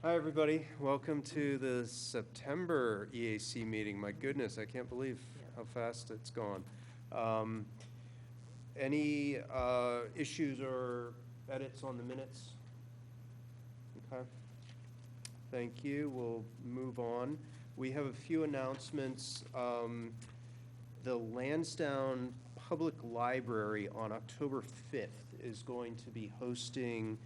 Hi, everybody. Welcome to the September EAC meeting. My goodness, I can't believe how fast it's gone. Any issues or edits on the minutes? Okay. Thank you. We'll move on. We have a few announcements. The Lansdowne Public Library on October 5th is going to be hosting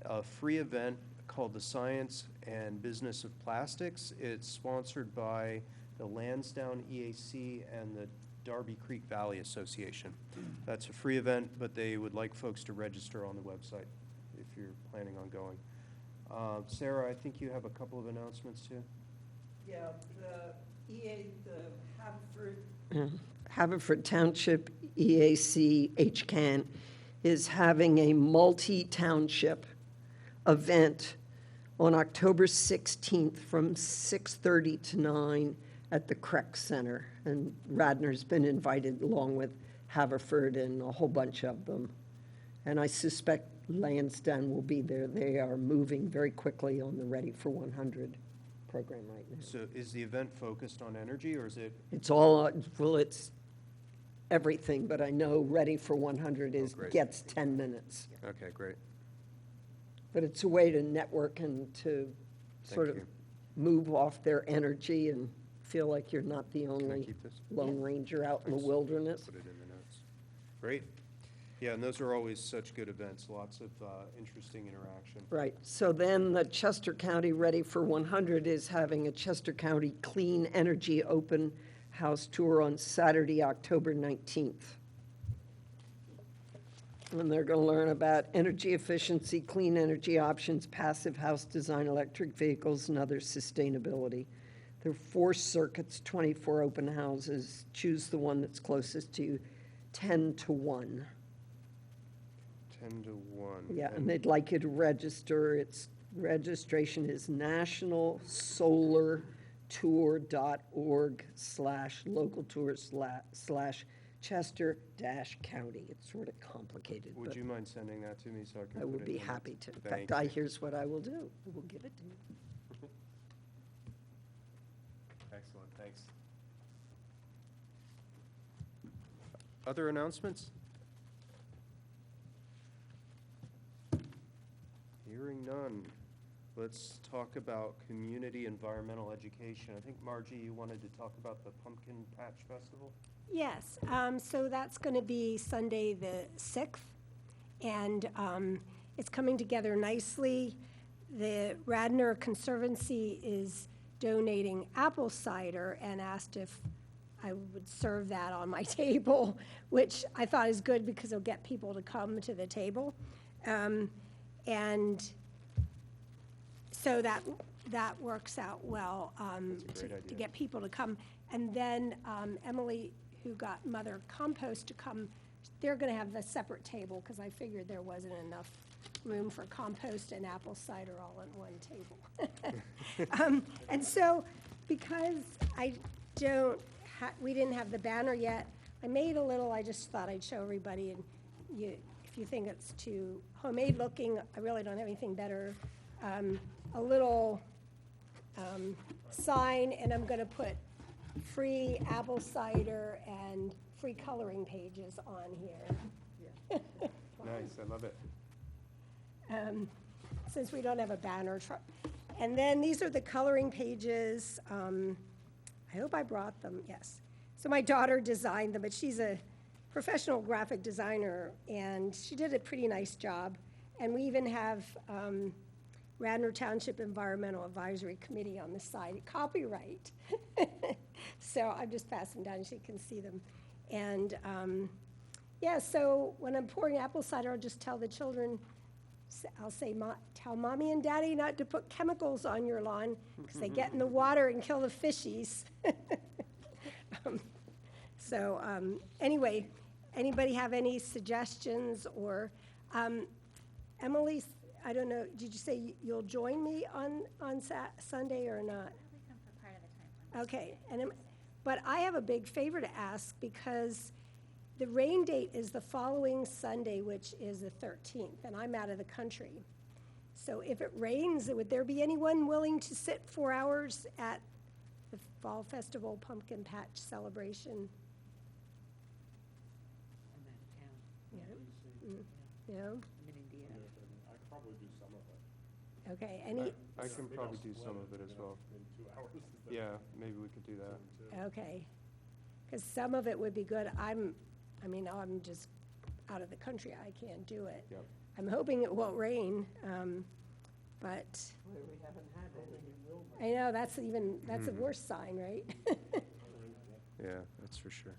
a free event called the Science and Business of Plastics. It's sponsored by the Lansdowne EAC and the Darby Creek Valley Association. That's a free event, but they would like folks to register on the website if you're planning on going. Sarah, I think you have a couple of announcements too. Yeah, the Haverford Township EAC HCAN is having a multi-township event on October 16th from 6:30 to 9 at the Creek Center. And Radnor's been invited along with Haverford and a whole bunch of them. And I suspect Lansdowne will be there. They are moving very quickly on the Ready for 100 program right now. So is the event focused on energy, or is it? It's all, well, it's everything, but I know Ready for 100 great. gets 10 minutes. Okay, great. But it's a way to network and to sort of you. move off their energy and feel like you're not the Can I only keep this? Lone Ranger out in the Thanks. wilderness. Put it in the notes. Great. Yeah, and those are always such good events, lots of interesting interaction. Right. So then the Chester County Ready for 100 is having a Chester County Clean Energy Open House Tour on Saturday, October 19th. And they're going to learn about energy efficiency, clean energy options, passive house design, electric vehicles, and other sustainability. There are 4 circuits, 24 open houses. Choose the one that's closest to you, 10 to 1. 10 to 1. Yeah, and they'd like you to register. Its registration is nationalsolartour.org/local tour/Chester-County. It's sort of complicated. Would you mind sending that to me so I can I put would it be in the happy notes? to. In Thank fact, you. here's what I will do. I will give it to you. Excellent, thanks. Other announcements? Hearing none. Let's talk about community environmental education. I think, Margie, you wanted to talk about the Pumpkin Patch Festival? Yes, so that's going to be Sunday the 6th, and it's coming together nicely. The Radnor Conservancy is donating apple cider and asked if I would serve that on my table, which I thought is good because it'll get people to come to the table. And so that works out well That's a great to idea. get people to come. And then Emily, who got Mother Compost to come, they're going to have a separate table because I figured there wasn't enough room for compost and apple cider all at one table. And so because we didn't have the banner yet, I made a little, I just thought I'd show everybody, and if you think it's too homemade looking, I really don't have anything better. A little sign, and I'm going to put free apple cider and free coloring pages on here. Nice, I love it. Since we don't have a banner. And then these are the coloring pages. I hope I brought them, yes. So my daughter designed them, but she's a professional graphic designer, and she did a pretty nice job. And we even have Radnor Township Environmental Advisory Committee on the side, copyright. So I'm just passing down so you can see them. And yeah, so when I'm pouring apple cider, I'll just tell the children, I'll say, tell mommy and daddy not to put chemicals on your lawn because they get in the water and kill the fishies. Anyway, anybody have any suggestions or, Emily, I don't know, did you say you'll join me on Sunday or not? I'll probably come for part of the time. Okay, but I have a big favor to ask because the rain date is the following Sunday, which is the 13th, and I'm out of the country. So if it rains, would there be anyone willing to sit 4 hours at the Fall Festival Pumpkin Patch celebration? I'm out of town. Yeah. No? I'm in Indiana. I could probably do some of it. Okay, any, I can Maybe probably I'll do split some of it as you know, well. In 2 hours. instead of Yeah, maybe we could do that. two. okay. Because some of it would be good. I'm just out of the country. I can't do it. Yep. I'm hoping it won't rain, but We haven't had any. I know, that's a worse sign, right? Yeah, that's for sure.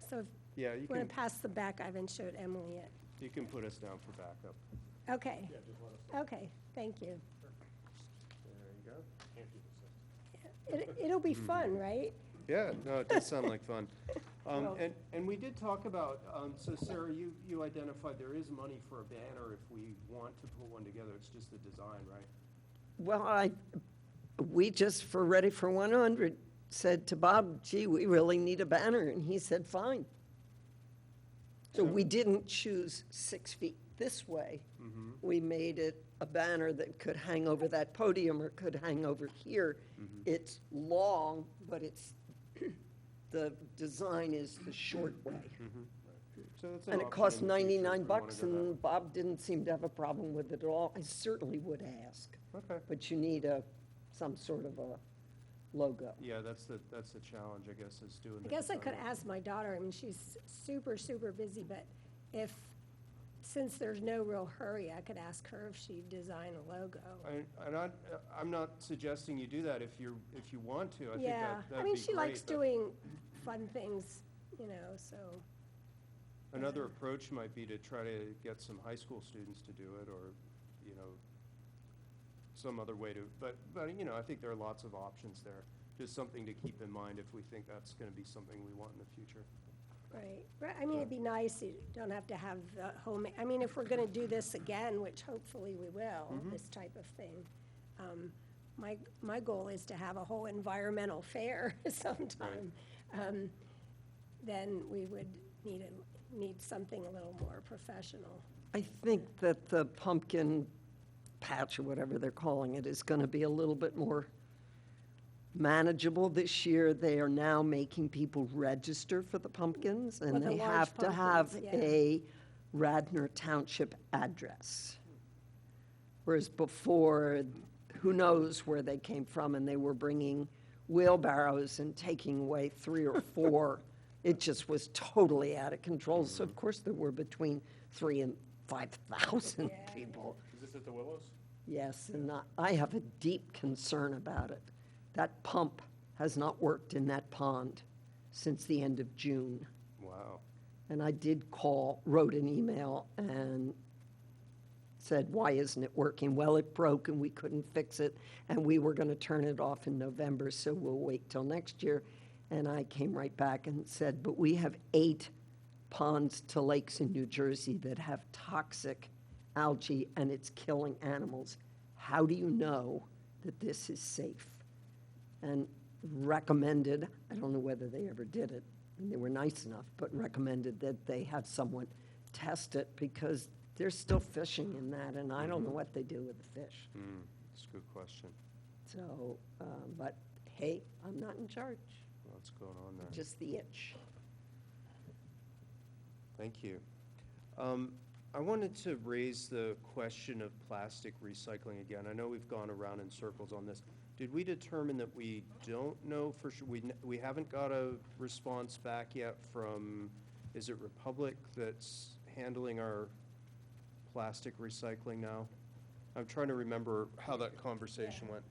So if Yeah, you you want can, to pass them back, I haven't showed Emily it. you can put us down for backup. Okay, Yeah, just let us know. okay, thank you. There you go. Can't do the 6th. It'll be fun, right? Yeah, no, it does sound like fun. Well- And we did talk about, so Sarah, you identified there is money for a banner if we want to put one together. It's just the design, right? Well, we just, for Ready for 100, said to Bob, gee, we really need a banner, and he said, fine. So we didn't choose 6 feet this way. Mm-hmm. We made it a banner that could hang over that podium or could hang over here. Mm-hmm. It's long, but it's, the design is the short way. So that's an And it option costs in the future if we wanna $99, go that way. and Bob didn't seem to have a problem with it at all. I certainly would ask, Okay. but you need some sort of a logo. Yeah, that's the challenge, I guess, is doing I the guess I could design. ask my daughter, I mean, she's super, super busy, but since there's no real hurry, I could ask her if she'd design a logo. I'm not suggesting you do that if you want to. I think Yeah, I that'd mean, be she likes great, but doing fun things, so, Another approach might be to try to get some high school students to do it, or, some other way to, but, I think there are lots of options there. Just something to keep in mind if we think that's gonna be something we want in the future. right. Right, I mean, it'd be nice, you don't have to have the home, I mean, if we're gonna do this again, which hopefully we will, this type of thing, my goal is to have a whole environmental fair sometime. Then we would need something a little more professional. I think that the pumpkin patch, or whatever they're calling it, is going to be a little bit more manageable this year. They are now making people register for the pumpkins, and With the they large have to have pumpkins, yeah. a Radnor Township address. Whereas before, who knows where they came from, and they were bringing wheelbarrows and taking away 3 or 4. It just was totally out of control. So of course there were between 3,000 and 5,000 Yeah. people. Is this at the Willows? Yes, and I have a deep concern about it. That pump has not worked in that pond since the end of June. Wow. And I did wrote an email and said, why isn't it working? Well, it broke and we couldn't fix it, and we were going to turn it off in November, so we'll wait till next year. And I came right back and said, but we have 8 ponds to lakes in New Jersey that have toxic algae, and it's killing animals. How do you know that this is safe? And recommended, I don't know whether they ever did it, and they were nice enough, but recommended that they have someone test it, because they're still fishing in that, and I don't know what they do with the fish. That's a good question. So, but hey, I'm not in charge, What's going on there? just the itch. Thank you. I wanted to raise the question of plastic recycling again. I know we've gone around in circles on this. Did we determine that we don't know for sure? We haven't got a response back yet from, is it Republic that's handling our plastic recycling now? I'm trying to remember how that conversation went.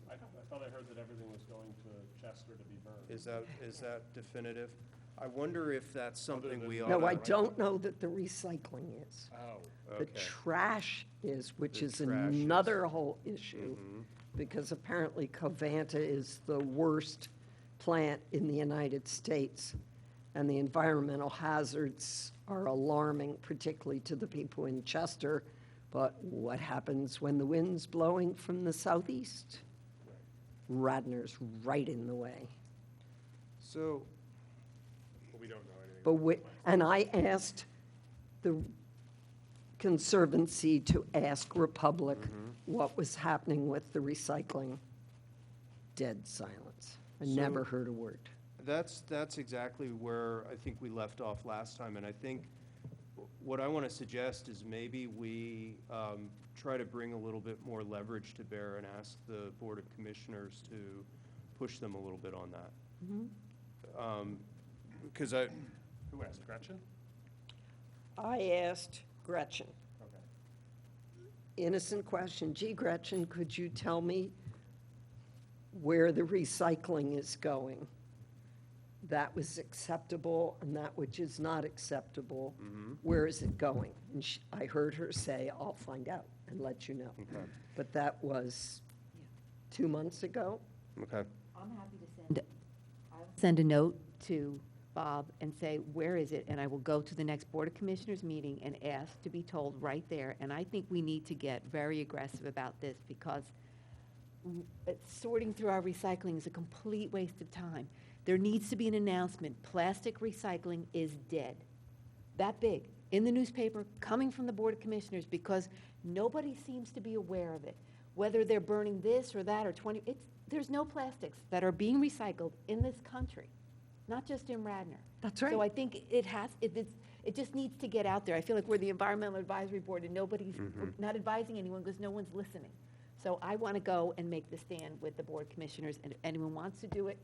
I thought I heard that everything was going to Chester to be burned. Is that definitive? I wonder if that's something we ought No, to. I don't know that the recycling is. Oh. The Okay. trash is, which The is trash is- another whole issue, Mhm. because apparently Covanta is the worst plant in the United States, and the environmental hazards are alarming, particularly to the people in Chester. But what happens when the wind's blowing from the southeast? Radnor's right in the way. So, Well, we don't know anything. But and I asked the Conservancy to ask Republic what was happening with the recycling. Dead silence. I never So- heard a word. That's exactly where I think we left off last time, and I think what I want to suggest is maybe we try to bring a little bit more leverage to bear and ask the Board of Commissioners to push them a little bit on that. Because Who asked, Gretchen? I asked Gretchen, Okay. innocent question, gee, Gretchen, could you tell me where the recycling is going? That was acceptable and that which is not acceptable, where is it going? And I heard her say, I'll find out and let you know. But that was 2 months ago. Okay. I'm happy to send a note to Bob and say, where is it? And I will go to the next Board of Commissioners meeting and ask to be told right there. And I think we need to get very aggressive about this because sorting through our recycling is a complete waste of time. There needs to be an announcement, plastic recycling is dead. That big, in the newspaper, coming from the Board of Commissioners, because nobody seems to be aware of it. Whether they're burning this or that or 20, there's no plastics that are being recycled in this country, not just in Radnor. That's right. So I think it just needs to get out there. I feel like we're the Environmental Advisory Board and nobody's, we're not advising anyone because no one's listening. So I want to go and make the stand with the Board Commissioners, and if anyone wants to do it,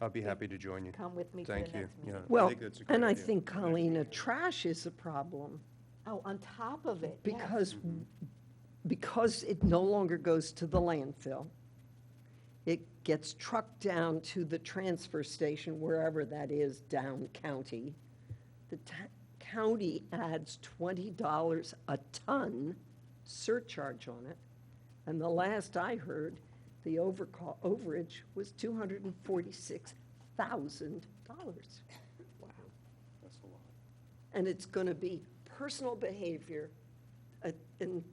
I'll be happy to join you. come with me to the Thank next you. meeting. Yeah, Well, think that's a great and I idea. think, Colleen, trash is a problem Oh, on top of it, yes. because it no longer goes to the landfill. It gets trucked down to the transfer station, wherever that is, down county. The county adds $20 a ton surcharge on it. And the last I heard, the overage was $246,000. That's a lot. And it's going to be personal behavior. And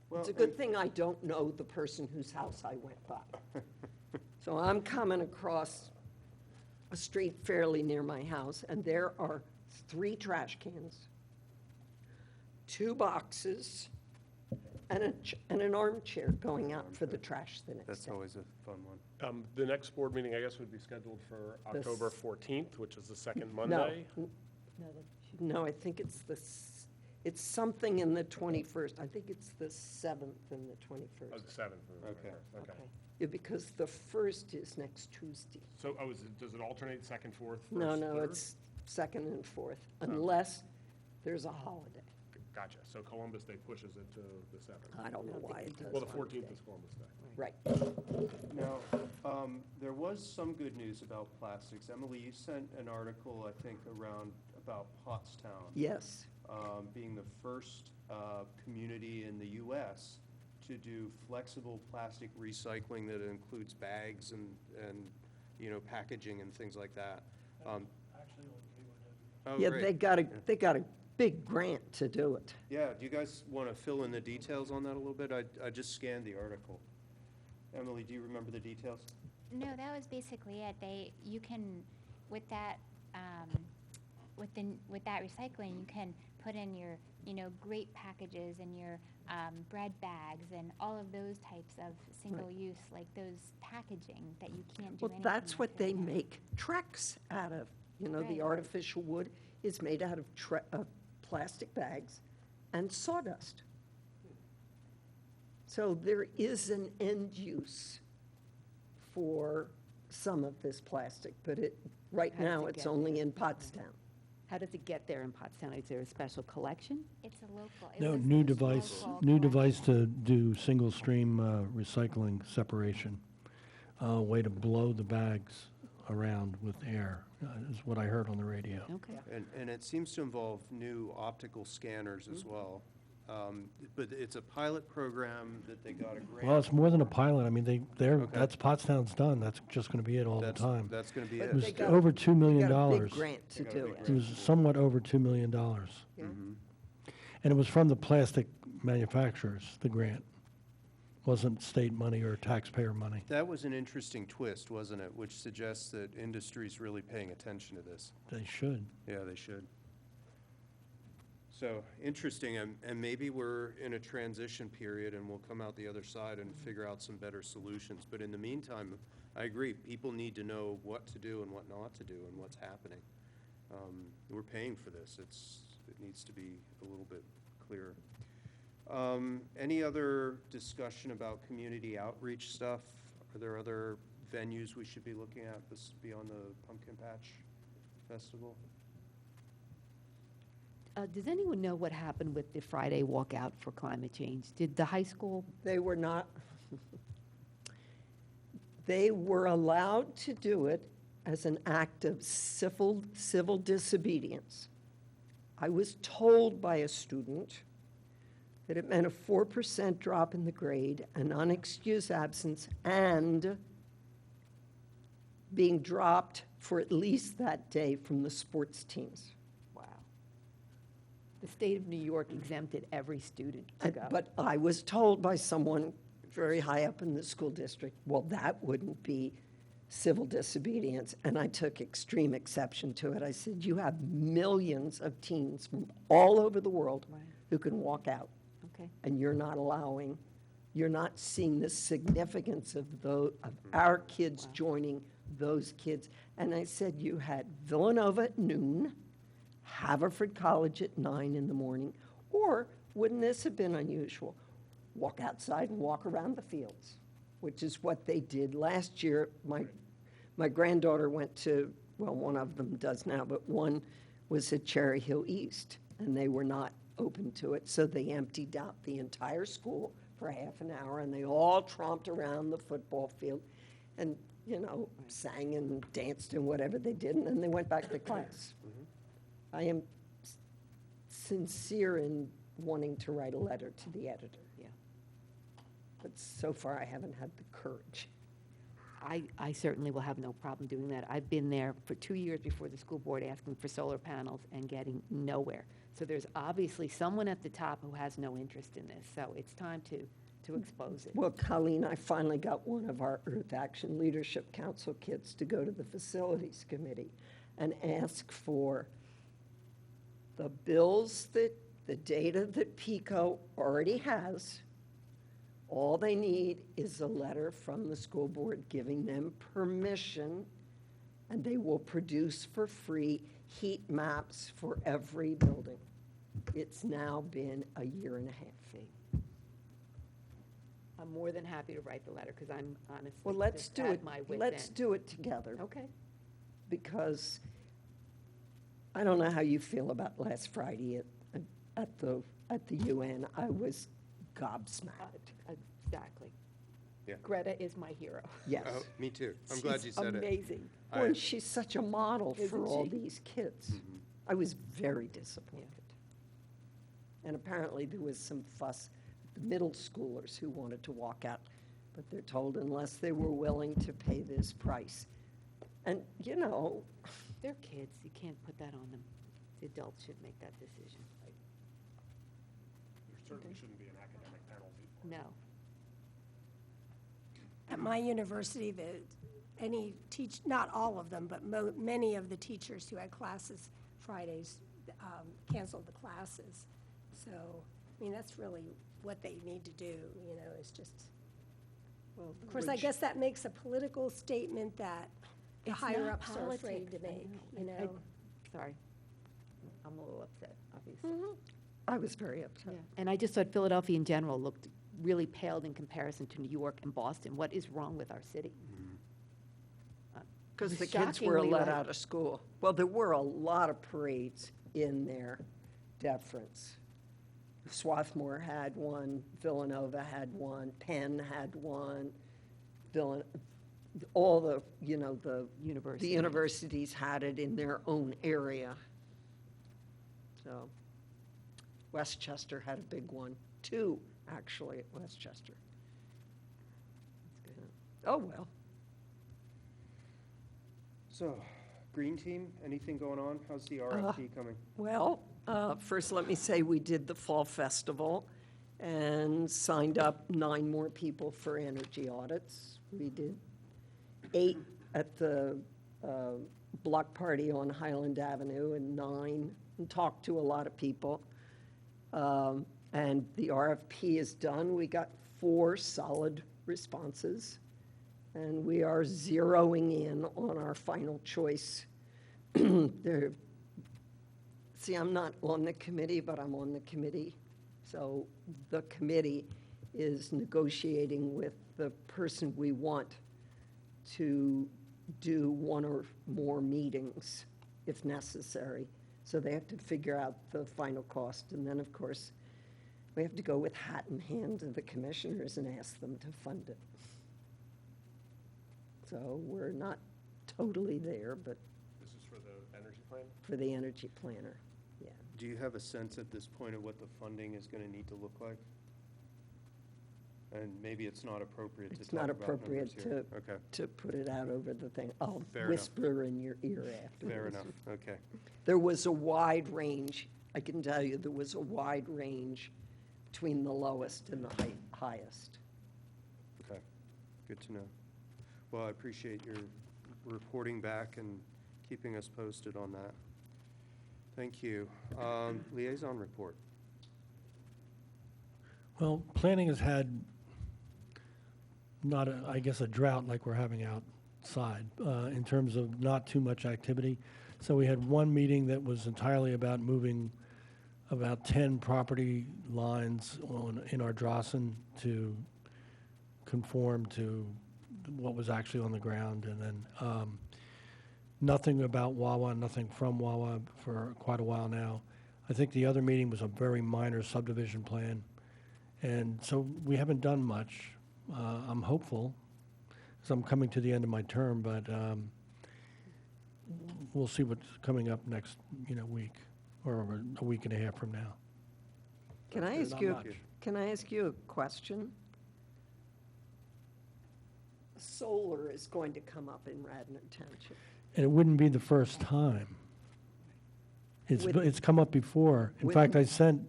Well, it's a good thing I don't know the person whose house I went by. So I'm coming across a street fairly near my house, and there are 3 trash cans, 2 boxes, and an armchair going out for the trash the next That's day. always a fun one. The next board meeting, I guess, would be scheduled for This- October 14th, which is the second No, Monday. no, I think it's something in the 21st. I think it's the 7th and the 21st. Oh, the 7th. and the Okay. 21st, okay. Yeah, because the 1st is next Tuesday. So, does it alternate second, fourth, first, No, no, third? it's 2nd and 4th, unless there's a holiday. Gotcha. So Columbus Day pushes it to the 7th. I don't know why it does. Well, the on 14th day. is Columbus Day. Right. Now, there was some good news about plastics. Emily, you sent an article, I think, around about Pottstown. Yes. Being the first community in the U.S. to do flexible plastic recycling that includes bags and packaging and things like that. Oh, Yeah, great. they got a big grant to do it. Yeah, do you guys want to fill in the details on that a little bit? I just scanned the article. Emily, do you remember the details? No, that was basically it. You can, with that, with that recycling, you can put in your, grape packages and your bread bags and all of those types of single-use, like those packaging that you can't do Well, anything that's what with they anymore. make Trex out of. Right. The artificial wood is made out of plastic bags and sawdust. So there is an end use for some of this plastic, but right How does now it it's get only in Pottstown. How does it get there in Pottstown? Is there a special collection? It's a local. it No, was new just device, local new collection. device to do single stream recycling separation. Way to blow the bags around with air, is what I heard on the radio. Okay. And it seems to involve new optical scanners as well. But it's a pilot program that they got a grant. Well, it's more than a pilot. I mean, Okay. that's Pottstown's done. That's just gonna be it all the That's- time. That's going to be But It it. was they got- over $2 They million. got a big grant to They got a do big it. grant. It was somewhat over $2 million. Yeah. And it was from the plastic manufacturers, the grant. Wasn't state money or taxpayer money. That was an interesting twist, wasn't it? Which suggests that industry's really paying attention to this. They should. Yeah, they should. So, interesting, and maybe we're in a transition period and we'll come out the other side and figure out some better solutions. But in the meantime, I agree, people need to know what to do and what not to do and what's happening. We're paying for this, it needs to be a little bit clearer. Any other discussion about community outreach stuff? Are there other venues we should be looking at beyond the Pumpkin Patch Festival? Does anyone know what happened with the Friday walkout for climate change? Did the high school, They were not, they were allowed to do it as an act of civil disobedience. I was told by a student that it meant a 4% drop in the grade, an unexcused absence, and being dropped for at least that day from the sports teams. wow. The state of New York exempted every student to go. But I was told by someone very high up in the school district, well, that wouldn't be civil disobedience, and I took extreme exception to it. I said, you have millions of teens from all over the world Right. who can walk out, Okay, and you're not seeing the significance of our kids joining those kids. And I said, you had Villanova at noon, Haverford College at 9 in the morning, or wouldn't this have been unusual? Walk outside and walk around the fields, which is what they did last year. My granddaughter went to, well, one of them does now, but one was at Cherry Hill East, and they were not open to it, so they emptied out the entire school for half an hour, and they all tromped around the football field and, sang and danced and whatever they did, and then they went back to class. I am sincere in wanting to write a letter to the editor. yeah. But so far, I haven't had the courage. I certainly will have no problem doing that. I've been there for 2 years before the school board asking for solar panels and getting nowhere. So there's obviously someone at the top who has no interest in this, so it's time to expose it. Well, Colleen, I finally got one of our Earth Action Leadership Council kids to go to the Facilities Committee and ask for the bills the data that PICO already has. All they need is a letter from the school board giving them permission, and they will produce for free heat maps for every building. It's now been a year and a half. I'm more than happy to write the letter, because I'm honestly Well, let's just do at it, my wit's let's end. do it together. Okay. Because I don't know how you feel about last Friday at the UN. I was gobsmacked. Exactly. Yeah. Greta is my hero. Yes. Oh, me too. I'm glad you She's said it. amazing. Boy, and she's such a model for Isn't all she? these kids. Mhm. I was very disappointed. And apparently there was some fuss, the middle schoolers who wanted to walk out, but they're told unless they were willing to pay this price. And, They're kids. You can't put that on them. The adults should make that decision. There certainly shouldn't be an academic penalty for it. No. At my university, not all of them, but many of the teachers who had classes Fridays canceled the classes. So, that's really what they need to do, is just, well, of course, I guess that makes a political statement that the It's higher not ups are afraid politics, to I make, know. Sorry. I'm a little upset, obviously. I was very upset. Yeah. And I just thought Philadelphia in general looked really paled in comparison to New York and Boston. What is wrong with our city? Because It the was kids were shockingly let like- out of school. Well, there were a lot of parades in their deference. Swarthmore had one, Villanova had one, Penn had one, all the University. the universities had it in their own area. So Westchester had a big one, 2 actually at Westchester. Oh, well. So, Green Team, anything going on? How's the RFP coming? Well, first let me say we did the Fall Festival and signed up 9 more people for energy audits. We did 8 at the block party on Highland Avenue and 9, and talked to a lot of people. And the RFP is done. We got 4 solid responses, and we are zeroing in on our final choice. There, see, I'm not on the committee, but I'm on the committee. So the committee is negotiating with the person we want to do 1 or more meetings if necessary. So they have to figure out the final cost. And then, of course, we have to go with hat in hand to the commissioners and ask them to fund it. So we're not totally there, but This is for the energy plan? for the energy planner, yeah. Do you have a sense at this point of what the funding is going to need to look like? And maybe it's not appropriate to It's talk not about numbers appropriate here. Okay, to put it out over the thing. I'll Fair enough. whisper in your ear afterwards. fair enough, okay. There was a wide range, I can tell you, there was a wide range between the lowest and the highest. Okay, good to know. Well, I appreciate your reporting back and keeping us posted on that. Thank you. Liaison report. Well, planning has had not, I guess, a drought like we're having outside in terms of not too much activity. So we had one meeting that was entirely about moving about 10 property lines in our Drossen to conform to what was actually on the ground. And then nothing about Wawa, nothing from Wawa for quite a while now. I think the other meeting was a very minor subdivision plan. And so we haven't done much. I'm hopeful, because I'm coming to the end of my term, but we'll see what's coming up next, week, or a week and a half from now. Can I There's ask not you, much. can I ask you a question? Solar is going to come up in Radnor Township. And it wouldn't be the first time. With- It's come up before. In with- fact, I sent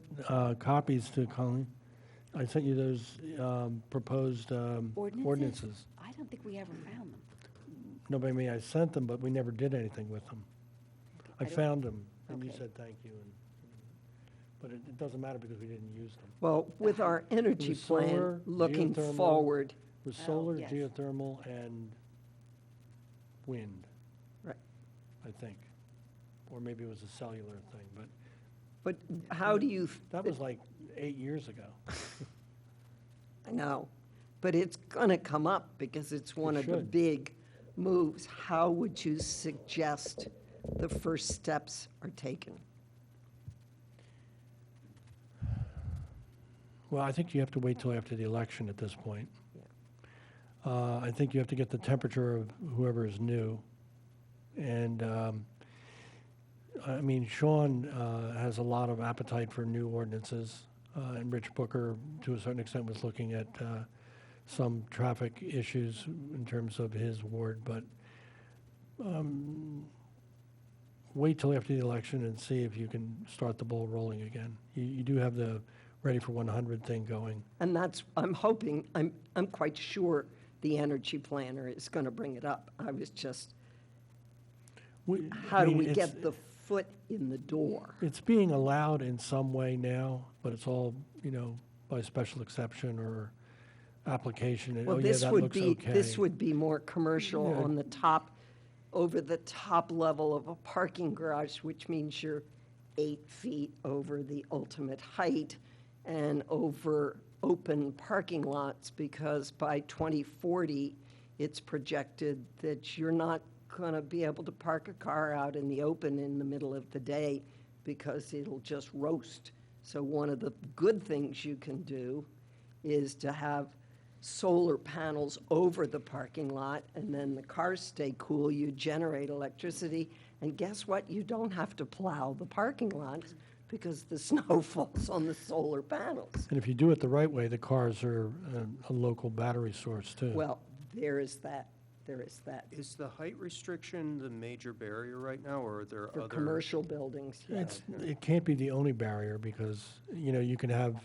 copies to Colleen. I sent you those proposed ordinances. I don't think we ever found them. Nobody, I mean, I sent them, but we never did anything with them. I don't- found them, and you Okay. said thank you, but it doesn't matter because we didn't use them. Well, with our energy was solar, plan, looking geothermal. forward, It was solar, yes. geothermal, and wind, right, I think. Or maybe it was a cellular thing, but but how do you? that was like 8 years ago. I know, but it's going to come up because it's one of the should. big moves. How would you suggest the first steps are taken? Well, I think you have to wait till after the election at this point. I think you have to get the temperature of whoever is new. And, I mean, Sean has a lot of appetite for new ordinances, and Rich Booker, to a certain extent, was looking at some traffic issues in terms of his ward, but wait till after the election and see if you can start the ball rolling again. You do have the Ready for 100 thing going. And that's, I'm hoping, I'm quite sure the energy planner is going to bring it up. I was just, how I do mean, we it's- get the foot in the door? It's being allowed in some way now, but it's all, by special exception or application. And, Well, oh, yeah, this that would looks be, okay. this would be more commercial Yeah. on the top, over the top level of a parking garage, which means you're 8 feet over the ultimate height and over open parking lots, because by 2040, it's projected that you're not going to be able to park a car out in the open in the middle of the day because it'll just roast. So one of the good things you can do is to have solar panels over the parking lot, and then the cars stay cool, you generate electricity, and guess what? You don't have to plow the parking lots because the snow falls on the solar panels. And if you do it the right way, the cars are a local battery source, too. Well, there is that, there is that. Is the height restriction the major barrier right now, or are there For other? commercial buildings, yes. It can't be the only barrier because, you can have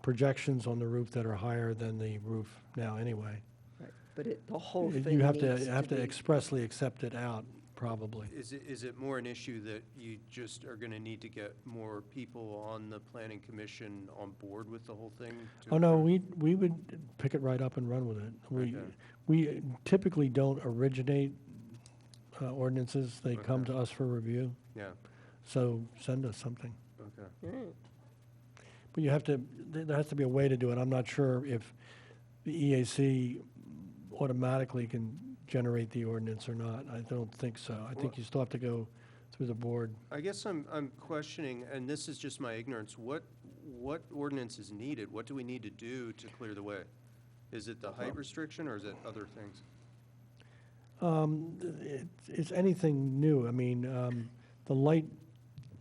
projections on the roof that are higher than the roof now anyway. Right. But the whole thing You have needs to be. expressly accept it out probably. Is it more an issue that you just are gonna need to get more people on the planning commission on board with the whole thing? to Oh, no, approve? we would pick it right up and run with it. Okay. We typically don't originate ordinances. They come Okay. to us for review, Yeah, so send us something. okay. Mm. But you have to, there has to be a way to do it. I'm not sure if the EAC automatically can generate the ordinance or not. I don't think so. I think you still have to go through the board. I guess I'm questioning, and this is just my ignorance, what ordinance is needed? What do we need to do to clear the way? Is it the height restriction, or is it other things? It's anything new. I mean, the light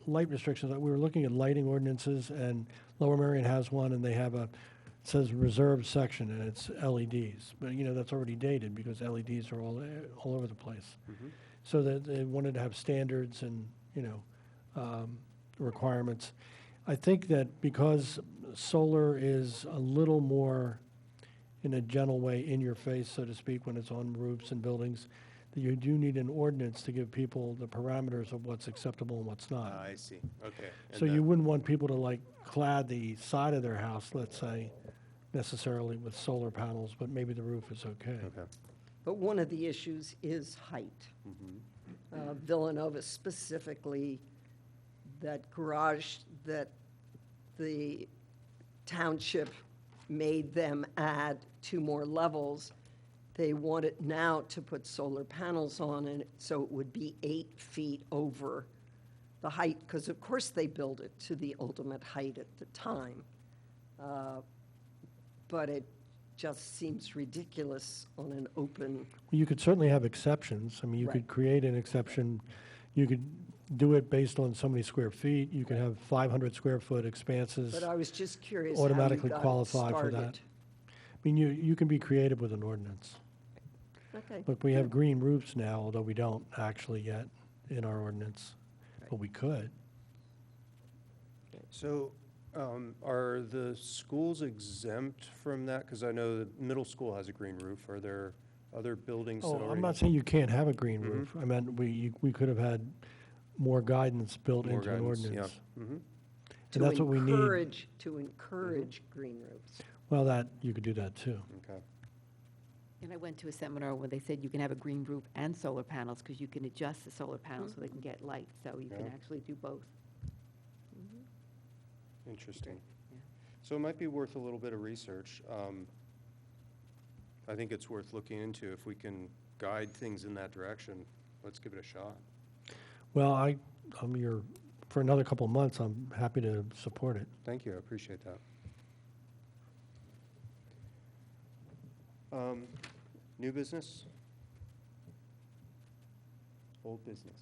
restrictions, we were looking at lighting ordinances, and Lower Merion has one, and they have it says reserved section, and it's LEDs. But, that's already dated, because LEDs are all over the place. Mhm. So that they wanted to have standards and, requirements. I think that because solar is a little more, in a gentle way, in your face, so to speak, when it's on roofs and buildings, that you do need an ordinance to give people the parameters of what's acceptable and what's not. I see, okay. And So you that- wouldn't want people to clad the side of their house, let's say, necessarily with solar panels, but maybe the roof is okay. Okay. But one of the issues is height. Villanova specifically, that garage that the township made them add 2 more levels, they want it now to put solar panels on it, so it would be 8 feet over the height, because of course they build it to the ultimate height at the time. But it just seems ridiculous on an open, You could certainly have exceptions. I mean, you could Right. create an exception. You could do it based on so many square feet. You could have 500 square foot expanses. but I was just curious how you Automatically got it qualify for that. started. I mean, you can be creative with an ordinance. Okay. But we have green roofs now, although we don't actually yet in our ordinance, but we could. So, are the schools exempt from that? Because I know the middle school has a green roof. Are there other buildings that Oh, already? I'm not saying you can't have a green roof. I meant we could have had more guidance built More into an guidance, ordinance. yeah. Mhm. And that's what we need. To encourage green roofs. Well, you could do that too. Okay. And I went to a seminar where they said you can have a green roof and solar panels, because you can adjust the solar panels so they can get light, so you can Yeah. actually do both. Interesting. Yeah. So it might be worth a little bit of research. I think it's worth looking into. If we can guide things in that direction, let's give it a shot. Well, for another couple of months, I'm happy to support it. Thank you, I appreciate that. New business? Old business?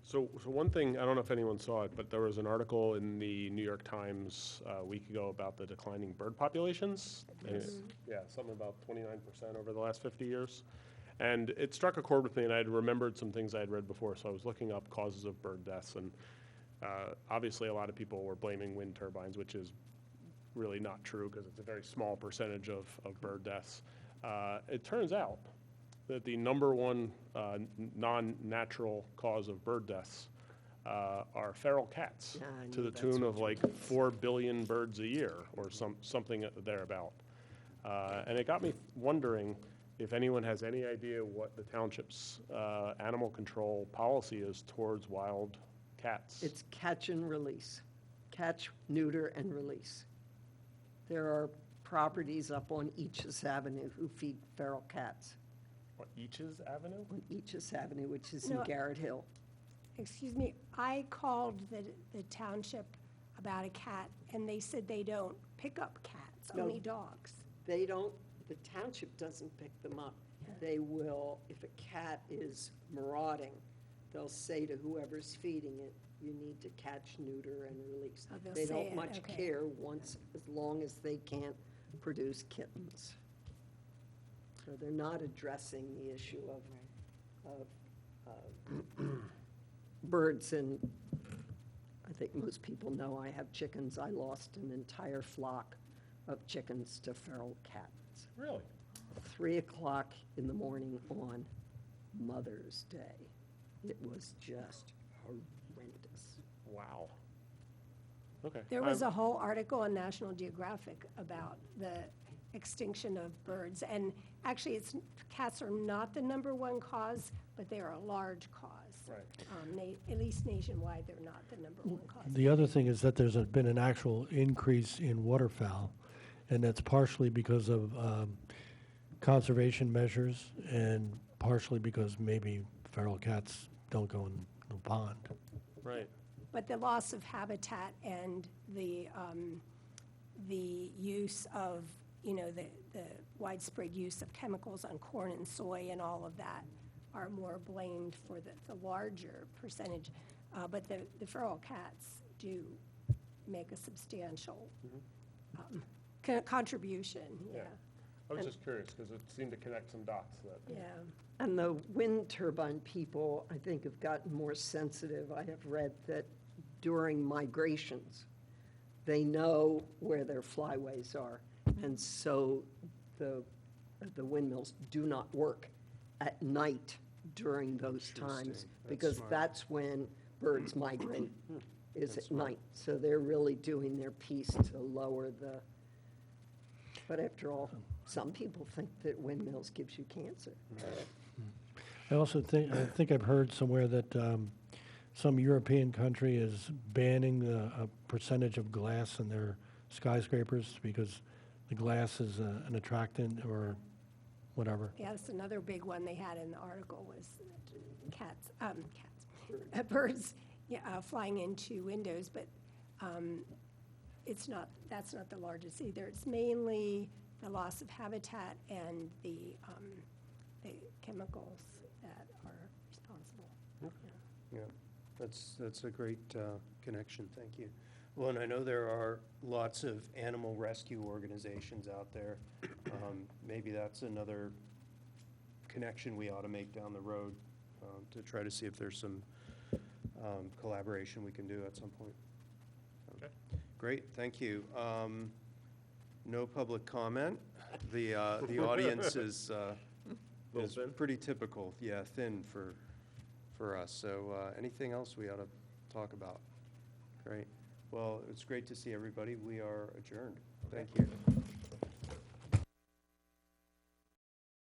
So one thing, I don't know if anyone saw it, but there was an article in the New York Times a week ago about the declining bird populations. And yeah, something about 29% over the last 50 years. And it struck a chord with me, and I had remembered some things I had read before, so I was looking up causes of bird deaths. And obviously, a lot of people were blaming wind turbines, which is really not true, because it's a very small percentage of bird deaths. It turns out that the number one non-natural cause of bird deaths are feral cats, Yeah, I to knew the that's tune what of you like 4 billion birds a year, or something thereabout. And it got me wondering if anyone has any idea what the township's animal control policy is towards wild cats. It's catch and release. Catch, neuter, and release. There are properties up on Eachus Avenue who feed feral cats. What, Each's Avenue? On Eachus Avenue, which is in No. Garrett Hill. Excuse me, I called the township about a cat, and they said they don't pick up cats, No. only dogs. They don't, the township doesn't pick them up. They will, if a cat is marauding, they'll say to whoever's feeding it, you need to catch, neuter, and release. Oh, they'll They say don't it, much okay. care as long as they can't produce kittens. So they're not addressing the issue of birds, and I think most people know I have chickens. I lost an entire flock of chickens to feral cats. Really? 3 o'clock in the morning on. Mother's Day. It was just horrendous. Wow. Okay. There was a whole article on National Geographic about the extinction of birds. And actually, cats are not the #1 cause, but they are a large cause. Right. At least nationwide, they're not the #1 cause. The other thing is that there's been an actual increase in waterfowl, and that's partially because of conservation measures and partially because maybe feral cats don't go in the pond. Right. But the loss of habitat and the use of, the widespread use of chemicals on corn and soy and all of that are more blamed for the larger percentage. But the feral cats do make a substantial contribution, yeah. I was just curious, because it seemed to connect some dots that. Yeah. And the wind turbine people, I think, have gotten more sensitive. I have read that during migrations, they know where their flyways are. And so the windmills do not work at night during those times, Interesting. That's because smart. that's when birds migrate, is That's at smart. night. So they're really doing their piece to lower the, but after all, some people think that windmills gives you cancer. I also think I've heard somewhere that some European country is banning a percentage of glass in their skyscrapers because the glass is an attractant or whatever. Yeah, that's another big one they had in the article was birds flying into windows, but that's not the largest either. It's mainly the loss of habitat and the chemicals that are responsible. Yeah, that's a great connection, thank you. Well, and I know there are lots of animal rescue organizations out there. Maybe that's another connection we ought to make down the road to try to see if there's some collaboration we can do at some point. Okay. Great, thank you. No public comment. The audience is Thin? pretty typical, yeah, thin for us. So anything else we ought to talk about? Great. Well, it's great to see everybody. We are adjourned. Thank you.